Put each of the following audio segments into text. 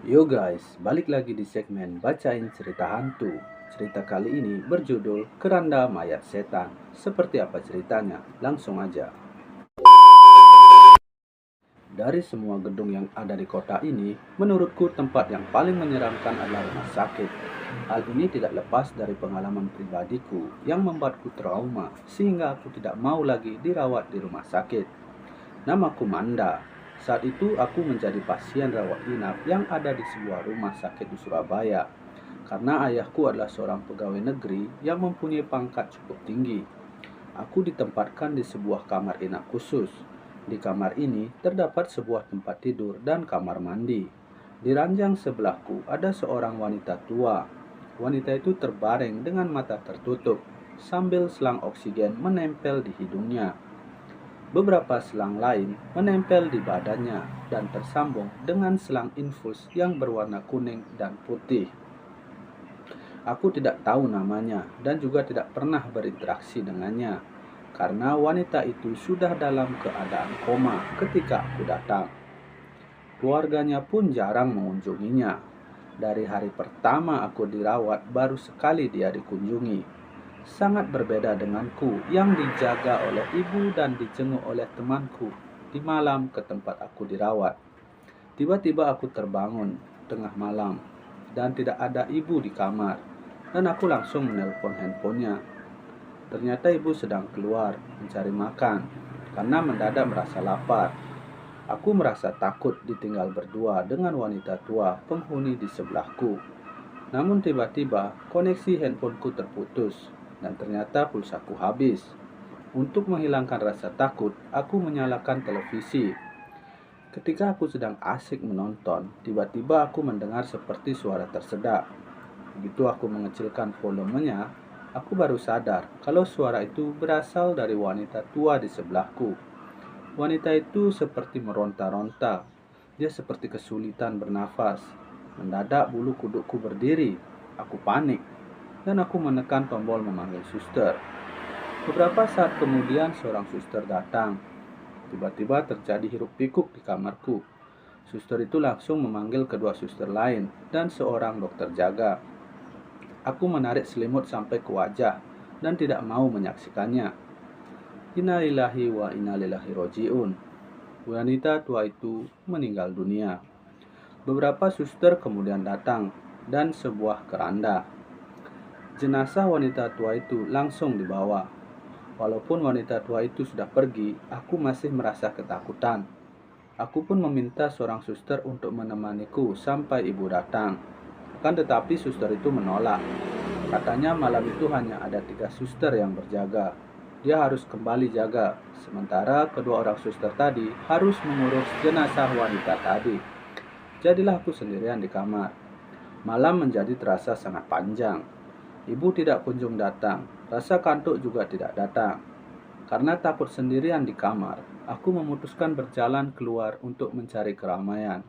Yo guys, balik lagi di segmen Bacain Cerita Hantu. Cerita kali ini berjudul Keranda Mayat Setan. Seperti apa ceritanya? Langsung aja. Dari semua gedung yang ada di kota ini, menurutku tempat yang paling menyeramkan adalah rumah sakit. Hal ini tidak lepas dari pengalaman pribadiku yang membuatku trauma, sehingga aku tidak mau lagi dirawat di rumah sakit. Namaku Manda. Saat itu aku menjadi pasien rawat inap yang ada di sebuah rumah sakit di Surabaya. Karena ayahku adalah seorang pegawai negeri yang mempunyai pangkat cukup tinggi. Aku ditempatkan di sebuah kamar inap khusus. Di kamar ini terdapat sebuah tempat tidur dan kamar mandi. Di ranjang sebelahku ada seorang wanita tua. Wanita itu terbaring dengan mata tertutup, sambil selang oksigen menempel di hidungnya. Beberapa selang lain menempel di badannya dan tersambung dengan selang infus yang berwarna kuning dan putih. Aku tidak tahu namanya dan juga tidak pernah berinteraksi dengannya, karena wanita itu sudah dalam keadaan koma ketika aku datang. Keluarganya pun jarang mengunjunginya. Dari hari pertama aku dirawat, baru sekali dia dikunjungi. Sangat berbeda denganku yang dijaga oleh ibu dan dijenguk oleh temanku di malam ke tempat aku dirawat. Tiba-tiba aku terbangun tengah malam dan tidak ada ibu di kamar, dan aku langsung menelpon handphonenya. Ternyata ibu sedang keluar mencari makan karena mendadak merasa lapar. Aku merasa takut ditinggal berdua dengan wanita tua penghuni di sebelahku. Namun tiba-tiba koneksi handphoneku terputus dan ternyata pulsaku habis. Untuk menghilangkan rasa takut, aku menyalakan televisi. Ketika aku sedang asik menonton, tiba-tiba aku mendengar seperti suara tersedak. Begitu aku mengecilkan volumenya, aku baru sadar kalau suara itu berasal dari wanita tua di sebelahku. Wanita itu seperti meronta-ronta. Dia seperti kesulitan bernafas. Mendadak bulu kudukku berdiri. Aku panik dan aku menekan tombol memanggil suster. Beberapa saat kemudian seorang suster datang. Tiba-tiba terjadi hiruk-pikuk di kamarku. Suster itu langsung memanggil kedua suster lain dan seorang dokter jaga. Aku menarik selimut sampai ke wajah dan tidak mau menyaksikannya. Innalillahi wa innalillahi roji'un. Wanita tua itu meninggal dunia. Beberapa suster kemudian datang dan sebuah keranda. Jenazah wanita tua itu langsung dibawa. Walaupun wanita tua itu sudah pergi, aku masih merasa ketakutan. Aku pun meminta seorang suster untuk menemaniku sampai ibu datang. Akan tetapi suster itu menolak. Katanya malam itu hanya ada 3 suster yang berjaga. Dia harus kembali jaga, sementara kedua orang suster tadi harus mengurus jenazah wanita tadi. Jadilah aku sendirian di kamar. Malam menjadi terasa sangat panjang. Ibu tidak kunjung datang, rasa kantuk juga tidak datang. Karena takut sendirian di kamar, aku memutuskan berjalan keluar untuk mencari keramaian.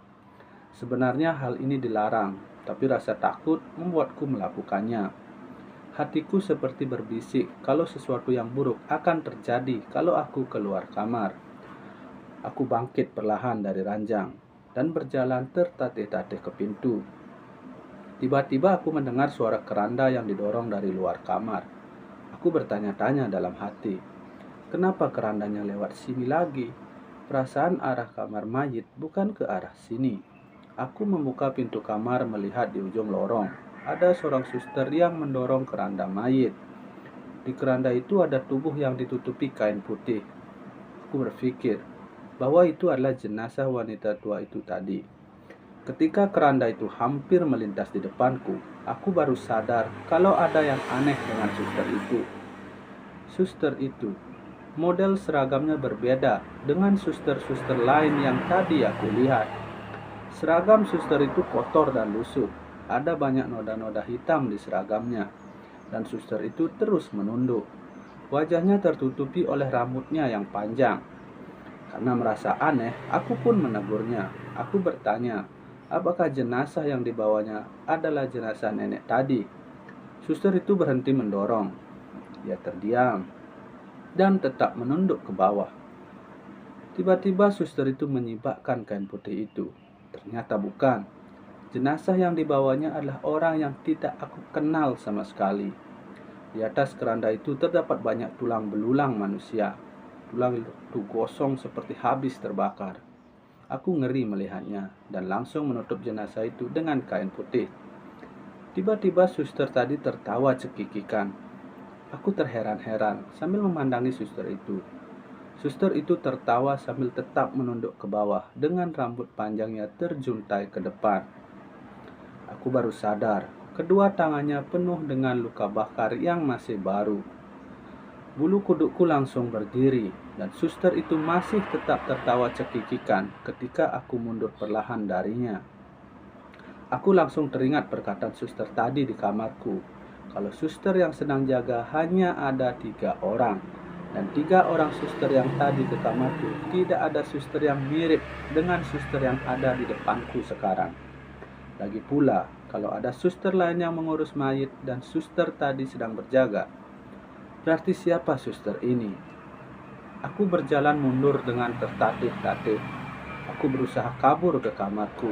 Sebenarnya hal ini dilarang, tapi rasa takut membuatku melakukannya. Hatiku seperti berbisik kalau sesuatu yang buruk akan terjadi kalau aku keluar kamar. Aku bangkit perlahan dari ranjang dan berjalan tertatih-tatih ke pintu. Tiba-tiba aku mendengar suara keranda yang didorong dari luar kamar. Aku bertanya-tanya dalam hati, kenapa kerandanya lewat sini lagi? Perasaan arah kamar mayit bukan ke arah sini. Aku membuka pintu kamar melihat di ujung lorong. Ada seorang suster yang mendorong keranda mayit. Di keranda itu ada tubuh yang ditutupi kain putih. Aku berpikir bahwa itu adalah jenazah wanita tua itu tadi. Ketika keranda itu hampir melintas di depanku, aku baru sadar kalau ada yang aneh dengan suster itu. Suster itu, model seragamnya berbeda dengan suster-suster lain yang tadi aku lihat. Seragam suster itu kotor dan lusuh. Ada banyak noda-noda hitam di seragamnya. Dan suster itu terus menunduk. Wajahnya tertutupi oleh rambutnya yang panjang. Karena merasa aneh, aku pun menegurnya. Aku bertanya, apakah jenazah yang dibawanya adalah jenazah nenek tadi? Suster itu berhenti mendorong. Dia terdiam dan tetap menunduk ke bawah. Tiba-tiba suster itu menyibakkan kain putih itu. Ternyata bukan. Jenazah yang dibawanya adalah orang yang tidak aku kenal sama sekali. Di atas keranda itu terdapat banyak tulang belulang manusia. Tulang itu gosong seperti habis terbakar. Aku ngeri melihatnya dan langsung menutup jenazah itu dengan kain putih. Tiba-tiba suster tadi tertawa cekikikan. Aku terheran-heran sambil memandangi suster itu. Suster itu tertawa sambil tetap menunduk ke bawah dengan rambut panjangnya terjuntai ke depan. Aku baru sadar, kedua tangannya penuh dengan luka bakar yang masih baru. Bulu kudukku langsung berdiri dan suster itu masih tetap tertawa cekikikan ketika aku mundur perlahan darinya. Aku langsung teringat perkataan suster tadi di kamarku, kalau suster yang sedang jaga hanya ada 3 orang. Dan 3 orang suster yang tadi ke kamarku, tidak ada suster yang mirip dengan suster yang ada di depanku sekarang. Lagi pula, kalau ada suster lain yang mengurus mayit dan suster tadi sedang berjaga, berarti siapa suster ini? Aku berjalan mundur dengan tertatih-tatih. Aku berusaha kabur ke kamarku.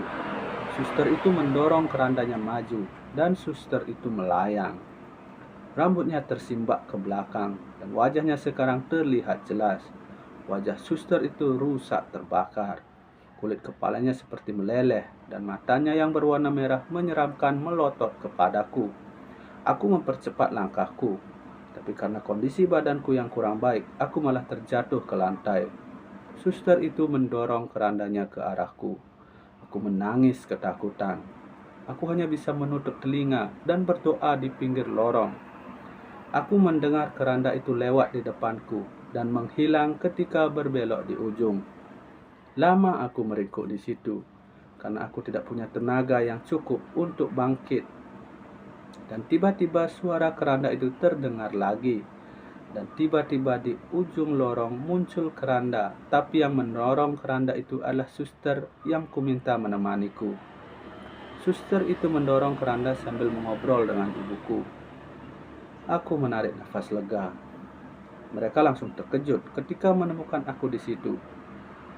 Suster itu mendorong kerandanya maju dan suster itu melayang. Rambutnya tersimbak ke belakang dan wajahnya sekarang terlihat jelas. Wajah suster itu rusak terbakar. Kulit kepalanya seperti meleleh dan matanya yang berwarna merah menyeramkan melotot kepadaku. Aku mempercepat langkahku, tapi karena kondisi badanku yang kurang baik, aku malah terjatuh ke lantai. Suster itu mendorong kerandanya ke arahku. Aku menangis ketakutan. Aku hanya bisa menutup telinga dan berdoa di pinggir lorong. Aku mendengar keranda itu lewat di depanku dan menghilang ketika berbelok di ujung. Lama aku meringkuk di situ karena aku tidak punya tenaga yang cukup untuk bangkit. Dan tiba-tiba suara keranda itu terdengar lagi. Dan tiba-tiba di ujung lorong muncul keranda, tapi yang mendorong keranda itu adalah suster yang kuminta menemaniku. Suster itu mendorong keranda sambil mengobrol dengan ibuku. Aku menarik nafas lega. Mereka langsung terkejut ketika menemukan aku di situ.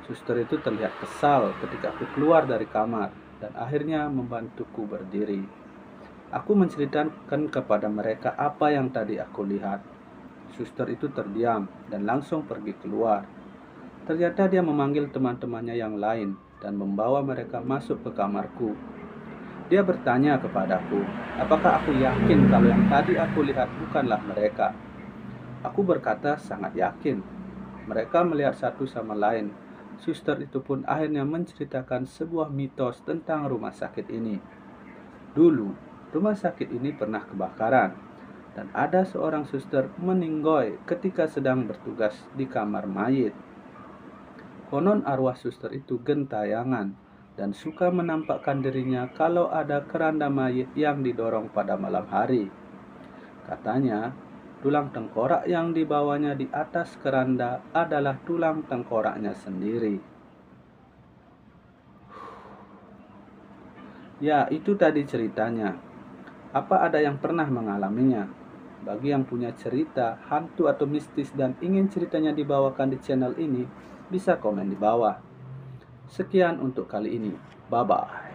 Suster itu terlihat kesal ketika aku keluar dari kamar dan akhirnya membantuku berdiri. Aku menceritakan kepada mereka apa yang tadi aku lihat. Suster itu terdiam dan langsung pergi keluar. Ternyata dia memanggil teman-temannya yang lain dan membawa mereka masuk ke kamarku. Dia bertanya kepadaku, apakah aku yakin kalau yang tadi aku lihat bukanlah mereka? Aku berkata sangat yakin. Mereka melihat satu sama lain. Suster itu pun akhirnya menceritakan sebuah mitos tentang rumah sakit ini. Dulu, rumah sakit ini pernah kebakaran, dan ada seorang suster meninggoy ketika sedang bertugas di kamar mayit. Konon arwah suster itu gentayangan dan suka menampakkan dirinya kalau ada keranda mayit yang didorong pada malam hari. Katanya, tulang tengkorak yang dibawanya di atas keranda adalah tulang tengkoraknya sendiri. Ya, itu tadi ceritanya. Apa ada yang pernah mengalaminya? Bagi yang punya cerita, hantu atau mistis dan ingin ceritanya dibawakan di channel ini, bisa komen di bawah. Sekian untuk kali ini. Bye-bye.